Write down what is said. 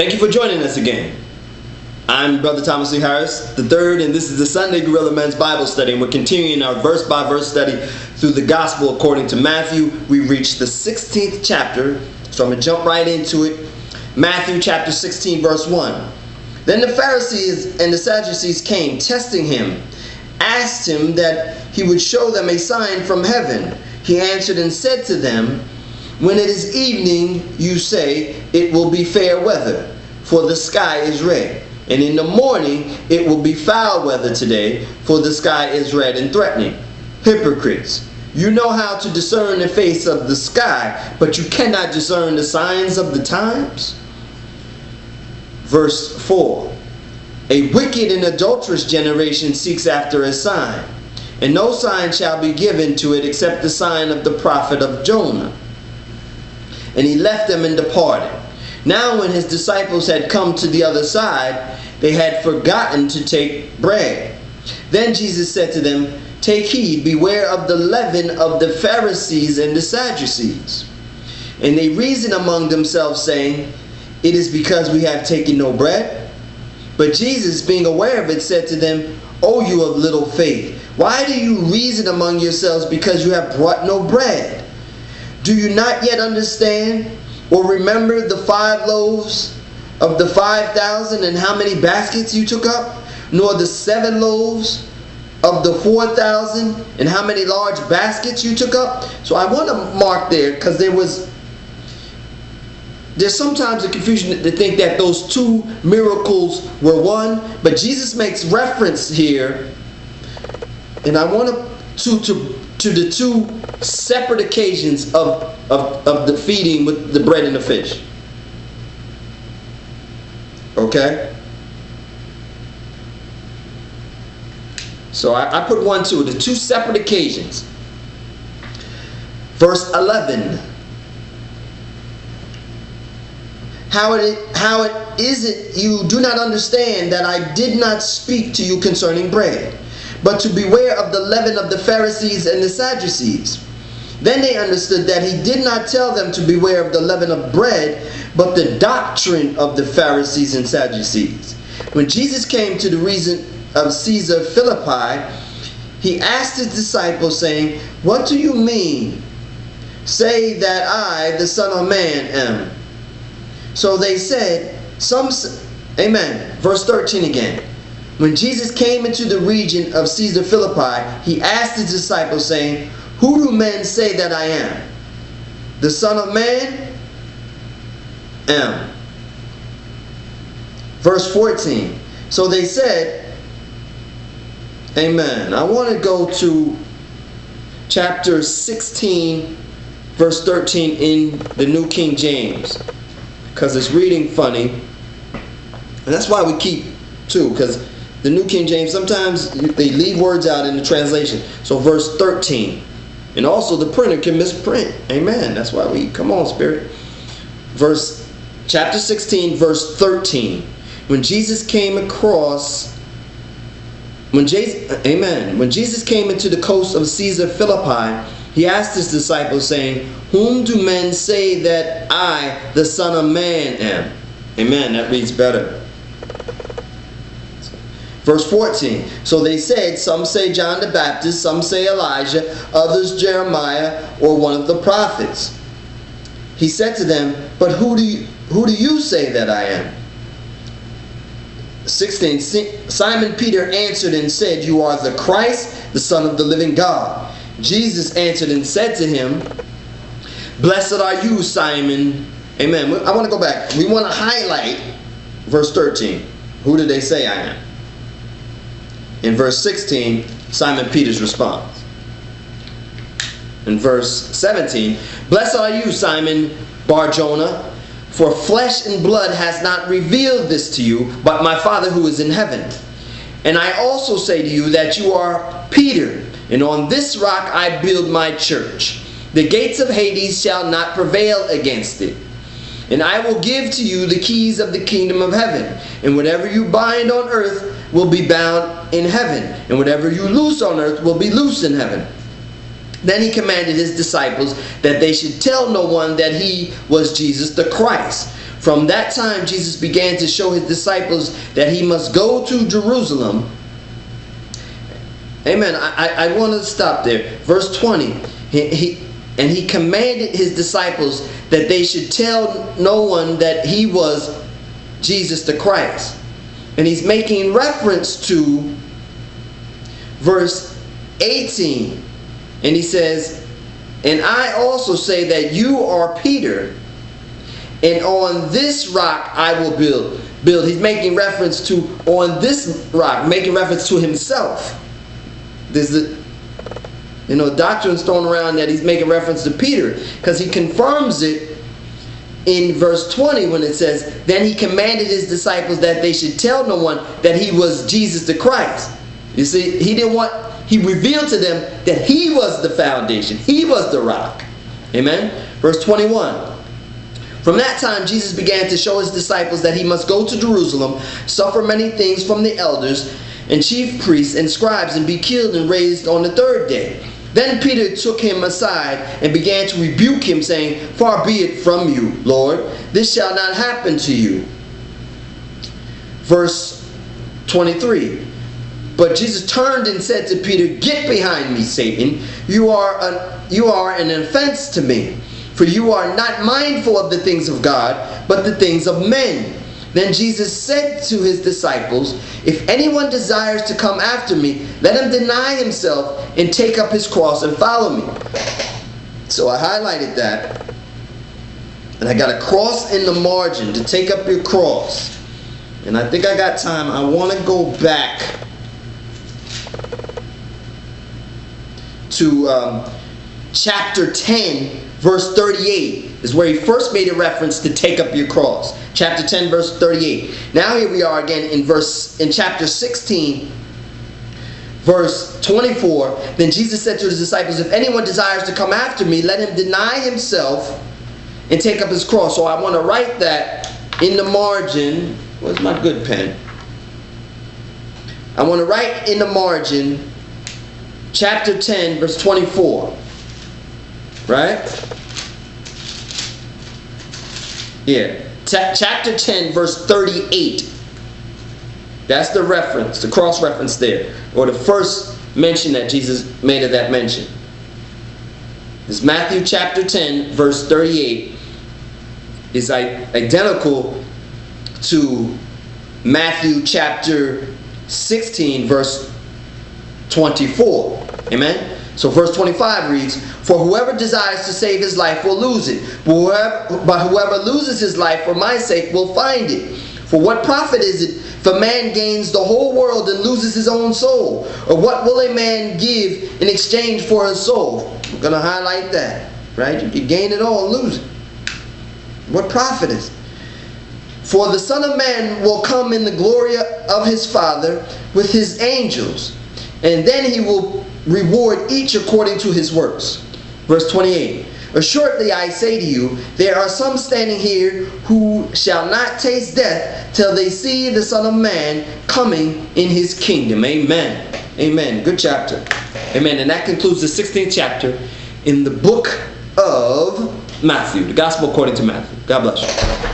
Thank you for joining us again. I'm Brother Thomas Lee Harris III, and this is the Sunday Gorilla Men's Bible Study, and we're continuing our verse-by-verse study through the Gospel according to Matthew. We reached the 16th chapter, so I'm going to jump right into it. Matthew chapter 16, verse 1. Then the Pharisees and the Sadducees came, testing him, asked him that he would show them a sign from heaven. He answered and said to them, when it is evening, you say, it will be fair weather, for the sky is red. And in the morning, it will be foul weather today, for the sky is red and threatening. Hypocrites, you know how to discern the face of the sky, but you cannot discern the signs of the times. Verse 4. A wicked and adulterous generation seeks after a sign, and no sign shall be given to it except the sign of the prophet of Jonah. And he left them and departed. Now when his disciples had come to the other side, they had forgotten to take bread. Then Jesus said to them, take heed, beware of the leaven of the Pharisees and the Sadducees. And they reasoned among themselves, saying, it is because we have taken no bread. But Jesus, being aware of it, said to them, O you of little faith, why do you reason among yourselves because you have brought no bread? Do you not yet understand or remember the 5 loaves of the 5,000 and how many baskets you took up? Nor the 7 loaves of the 4,000 and how many large baskets you took up? So I want to mark there because there's sometimes a confusion to think that those 2 miracles were one, but Jesus makes reference here, and I want to the 2 separate occasions of the feeding with the bread and the fish. Okay? So I put 1, 2, the 2 separate occasions. Verse 11. How it is it you do not understand that I did not speak to you concerning bread, but to beware of the leaven of the Pharisees and the Sadducees? Then they understood that he did not tell them to beware of the leaven of bread, but the doctrine of the Pharisees and Sadducees. When Jesus came to the region of Caesar Philippi, he asked his disciples, saying, what do you mean? Say that I, the Son of Man, am. So they said, Amen. Verse 13 again. When Jesus came into the region of Caesar Philippi, he asked his disciples, saying, who do men say that I am? The Son of Man? Am. Verse 14. So they said, Amen. I want to go to chapter 16, verse 13 in the New King James, because it's reading funny. And that's why we keep 2, because the New King James, sometimes they leave words out in the translation. So verse 13. And also the printer can misprint. Amen. That's why we, come on, Spirit. Chapter 16, verse 13. When Jesus came across, when Jesus came into the coast of Caesar Philippi, he asked his disciples, saying, whom do men say that I, the Son of Man, am? Amen. That reads better. Verse 14. So they said, some say John the Baptist, some say Elijah, others Jeremiah, or one of the prophets. He said to them, but who do you say that I am? 16. Simon Peter answered and said, you are the Christ, the Son of the living God. Jesus answered and said to him, blessed are you, Simon. Amen. I want to go back. We want to highlight verse 13. Who did they say I am? In verse 16, Simon Peter's response. In verse 17, blessed are you, Simon Bar-Jonah, for flesh and blood has not revealed this to you, but my Father who is in heaven. And I also say to you that you are Peter, and on this rock I build my church. The gates of Hades shall not prevail against it. And I will give to you the keys of the kingdom of heaven. And whatever you bind on earth will be bound in heaven, and whatever you loose on earth will be loosed in heaven. Then he commanded his disciples that they should tell no one that he was Jesus the Christ. From that time, Jesus began to show his disciples that he must go to Jerusalem. Amen. I want to stop there. Verse 20. He commanded his disciples that they should tell no one that he was Jesus the Christ. And he's making reference to verse 18. And he says, and I also say that you are Peter, and on this rock I will build. He's making reference to on this rock, making reference to himself. There's doctrines thrown around that he's making reference to Peter, because he confirms it in verse 20 when it says, then he commanded his disciples that they should tell no one that he was Jesus the Christ. You see, he revealed to them that he was the foundation. He was the rock. Amen. Verse 21. From that time, Jesus began to show his disciples that he must go to Jerusalem, suffer many things from the elders and chief priests and scribes, and be killed and raised on the third day. Then Peter took him aside and began to rebuke him, saying, far be it from you, Lord, this shall not happen to you. Verse 23. But Jesus turned and said to Peter, get behind me, Satan. You are an offense to me, for you are not mindful of the things of God, but the things of men. Then Jesus said to his disciples, if anyone desires to come after me, let him deny himself and take up his cross and follow me. So I highlighted that. And I got a cross in the margin to take up your cross. And I think I got time. I want to go back to chapter 10, verse 38. Is where he first made a reference to take up your cross. Chapter 10, verse 38. Now here we are again in chapter 16, verse 24. Then Jesus said to his disciples, if anyone desires to come after me, let him deny himself and take up his cross. So I want to write that in the margin. Where's my good pen? I want to write in the margin chapter 10, verse 24. Right? Yeah, chapter 10, verse 38. That's the reference, the cross reference there, or the first mention that Jesus made of that mention. It's Matthew chapter 10, verse 38. Is identical to Matthew chapter 16, verse 24. Amen. So verse 25 reads, for whoever desires to save his life will lose it, but whoever loses his life for my sake will find it. For what profit is it if a man gains the whole world and loses his own soul? Or what will a man give in exchange for his soul? I'm going to highlight that. Right? You can gain it all and lose it. What profit is it? For the Son of Man will come in the glory of his Father with his angels, and then he will reward each according to his works. Verse 28. Assuredly I say to you, there are some standing here who shall not taste death till they see the Son of Man coming in his kingdom. Amen. Amen. Good chapter. Amen. And that concludes the 16th chapter in the book of Matthew, the Gospel according to Matthew. God bless you.